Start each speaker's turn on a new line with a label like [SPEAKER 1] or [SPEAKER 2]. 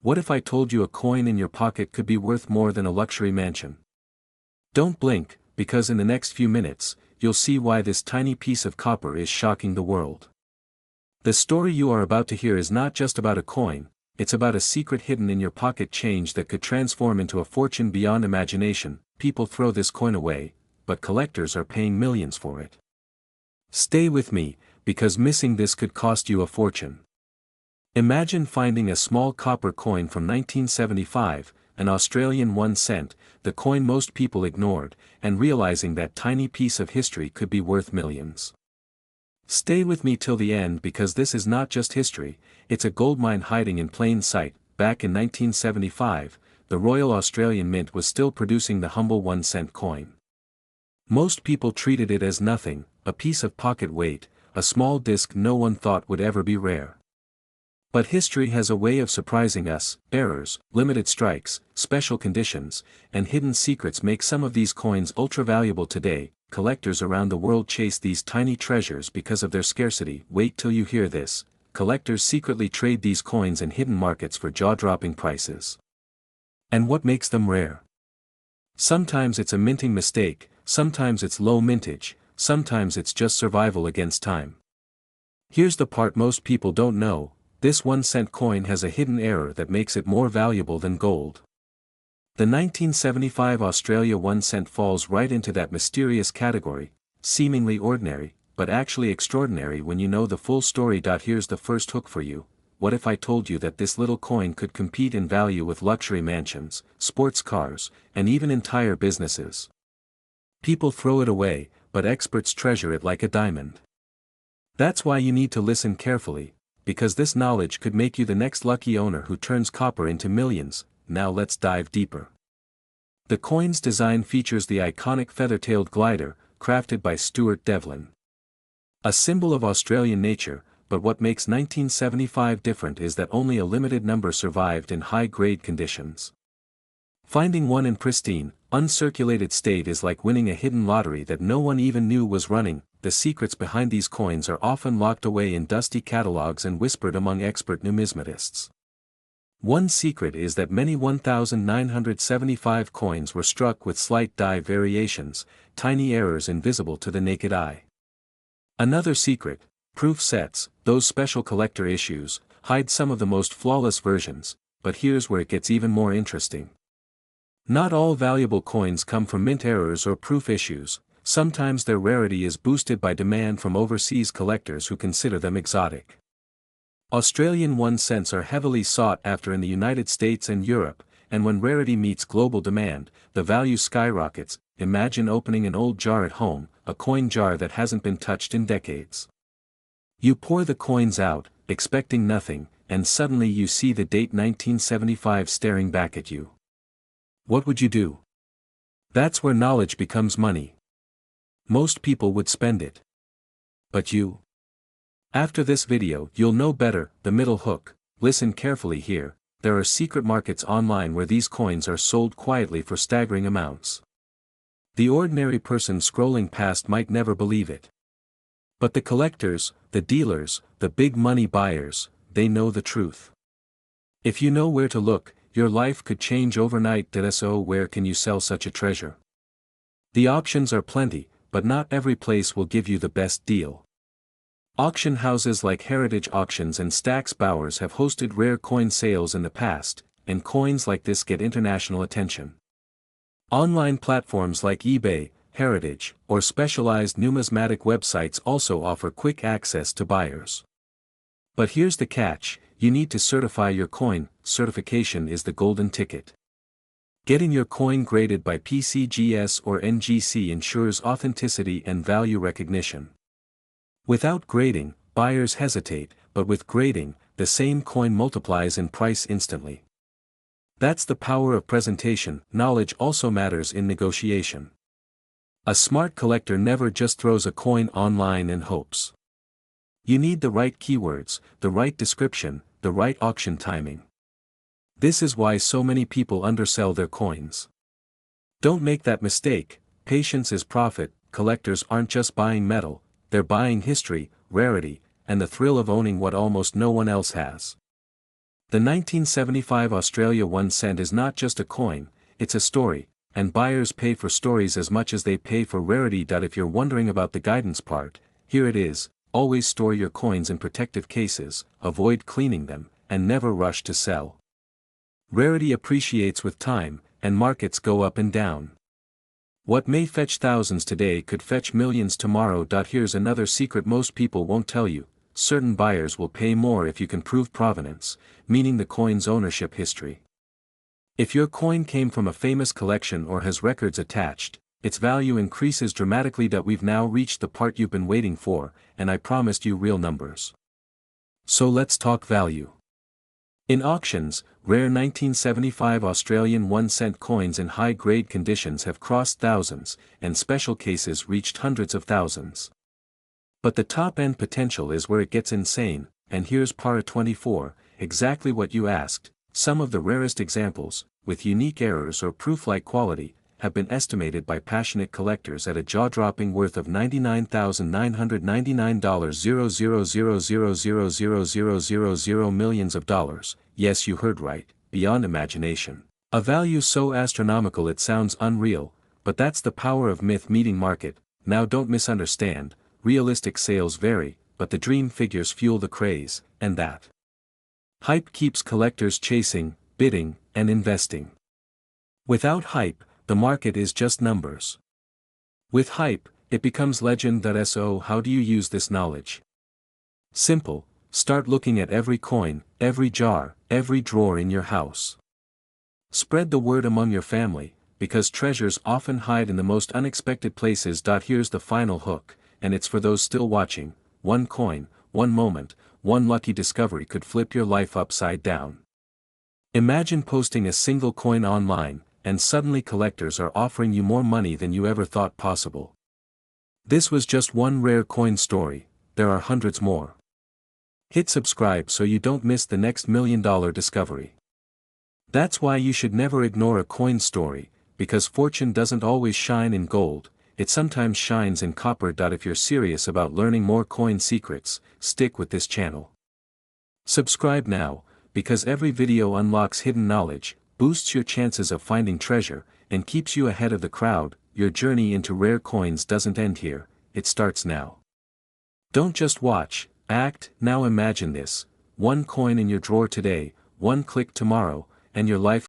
[SPEAKER 1] What if I told you a coin in your pocket could be worth more than a luxury mansion? Don't blink, because in the next few minutes, you'll see why this tiny piece of copper is shocking the world. The story you are about to hear is not just about a coin, it's about a secret hidden in your pocket change that could transform into a fortune beyond imagination. People throw this coin away, but collectors are paying millions for it. Stay with me, because missing this could cost you a fortune. Imagine finding a small copper coin from 1975, an Australian 1 cent, the coin most people ignored, and realizing that tiny piece of history could be worth millions. Stay with me till the end because this is not just history, it's a goldmine hiding in plain sight. Back in 1975, the Royal Australian Mint was still producing the humble 1 cent coin. Most people treated it as nothing, a piece of pocket weight, a small disc no one thought would ever be rare. But history has a way of surprising us. Errors, limited strikes, special conditions, and hidden secrets make some of these coins ultra-valuable today. Collectors around the world chase these tiny treasures because of their scarcity. Wait till you hear this. Collectors secretly trade these coins in hidden markets for jaw-dropping prices. And what makes them rare? Sometimes it's a minting mistake, sometimes it's low mintage, sometimes it's just survival against time. Here's the part most people don't know. This 1 cent coin has a hidden error that makes it more valuable than gold. The 1975 Australia 1 cent falls right into that mysterious category, seemingly ordinary, but actually extraordinary when you know the full story. Here's the first hook for you. What if I told you that this little coin could compete in value with luxury mansions, sports cars, and even entire businesses? People throw it away, but experts treasure it like a diamond. That's why you need to listen carefully, because this knowledge could make you the next lucky owner who turns copper into millions. Now let's dive deeper. The coin's design features the iconic feather-tailed glider, crafted by Stuart Devlin. A symbol of Australian nature, but what makes 1975 different is that only a limited number survived in high-grade conditions. Finding one in pristine, uncirculated state is like winning a hidden lottery that no one even knew was running. The secrets behind these coins are often locked away in dusty catalogs and whispered among expert numismatists. One secret is that many 1,975 coins were struck with slight die variations, tiny errors invisible to the naked eye. Another secret, proof sets, those special collector issues, hide some of the most flawless versions, but here's where it gets even more interesting. Not all valuable coins come from mint errors or proof issues. Sometimes their rarity is boosted by demand from overseas collectors who consider them exotic. Australian 1 cents are heavily sought after in the United States and Europe, and when rarity meets global demand, the value skyrockets. Imagine opening an old jar at home, a coin jar that hasn't been touched in decades. You pour the coins out, expecting nothing, and suddenly you see the date 1975 staring back at you. What would you do? That's where knowledge becomes money. Most people would spend it. But you? After this video, you'll know better. The middle hook. Listen carefully here. There are secret markets online where these coins are sold quietly for staggering amounts. The ordinary person scrolling past might never believe it. But the collectors, the dealers, the big money buyers, they know the truth. If you know where to look, your life could change overnight. So where can you sell such a treasure? The options are plenty, but not every place will give you the best deal. Auction houses like Heritage Auctions and Stack's Bowers have hosted rare coin sales in the past, and coins like this get international attention. Online platforms like eBay, Heritage, or specialized numismatic websites also offer quick access to buyers. But here's the catch, you need to certify your coin. Certification is the golden ticket. Getting your coin graded by PCGS or NGC ensures authenticity and value recognition. Without grading, buyers hesitate, but with grading, the same coin multiplies in price instantly. That's the power of presentation. Knowledge also matters in negotiation. A smart collector never just throws a coin online and hopes. You need the right keywords, the right description, the right auction timing. This is why so many people undersell their coins. Don't make that mistake. Patience is profit. Collectors aren't just buying metal, they're buying history, rarity, and the thrill of owning what almost no one else has. The 1975 Australia 1 cent is not just a coin, it's a story, and buyers pay for stories as much as they pay for rarity. If you're wondering about the guidance part, here it is: always store your coins in protective cases, avoid cleaning them, and never rush to sell. Rarity appreciates with time, and markets go up and down. What may fetch thousands today could fetch millions tomorrow. Here's another secret most people won't tell you: certain buyers will pay more if you can prove provenance, meaning the coin's ownership history. If your coin came from a famous collection or has records attached, its value increases dramatically. We've now reached the part you've been waiting for, and I promised you real numbers. So let's talk value. In auctions, rare 1975 Australian 1 cent coins in high-grade conditions have crossed thousands, and special cases reached hundreds of thousands. But the top-end potential is where it gets insane, and here's para 24, exactly what you asked. Some of the rarest examples, with unique errors or proof-like quality, have been estimated by passionate collectors at a jaw-dropping worth of $99,999,000,000,000 millions of dollars. Yes, you heard right, beyond imagination. A value so astronomical it sounds unreal, but that's the power of myth meeting market. Now don't misunderstand, realistic sales vary, but the dream figures fuel the craze, and that hype keeps collectors chasing, bidding, and investing. Without hype, the market is just numbers. With hype, it becomes legend. So how do you use this knowledge? Simple: start looking at every coin, every jar, every drawer in your house. Spread the word among your family, because treasures often hide in the most unexpected places. Here's the final hook, and it's for those still watching: one coin, one moment, one lucky discovery could flip your life upside down. Imagine posting a single coin online, and suddenly collectors are offering you more money than you ever thought possible. This was just one rare coin story, there are hundreds more. Hit subscribe so you don't miss the next million-dollar discovery. That's why you should never ignore a coin story, because fortune doesn't always shine in gold, it sometimes shines in copper. If you're serious about learning more coin secrets, stick with this channel. Subscribe now, because every video unlocks hidden knowledge, boosts your chances of finding treasure, and keeps you ahead of the crowd. Your journey into rare coins doesn't end here, it starts now. Don't just watch, act. Now imagine this: one coin in your drawer today, one click tomorrow, and your life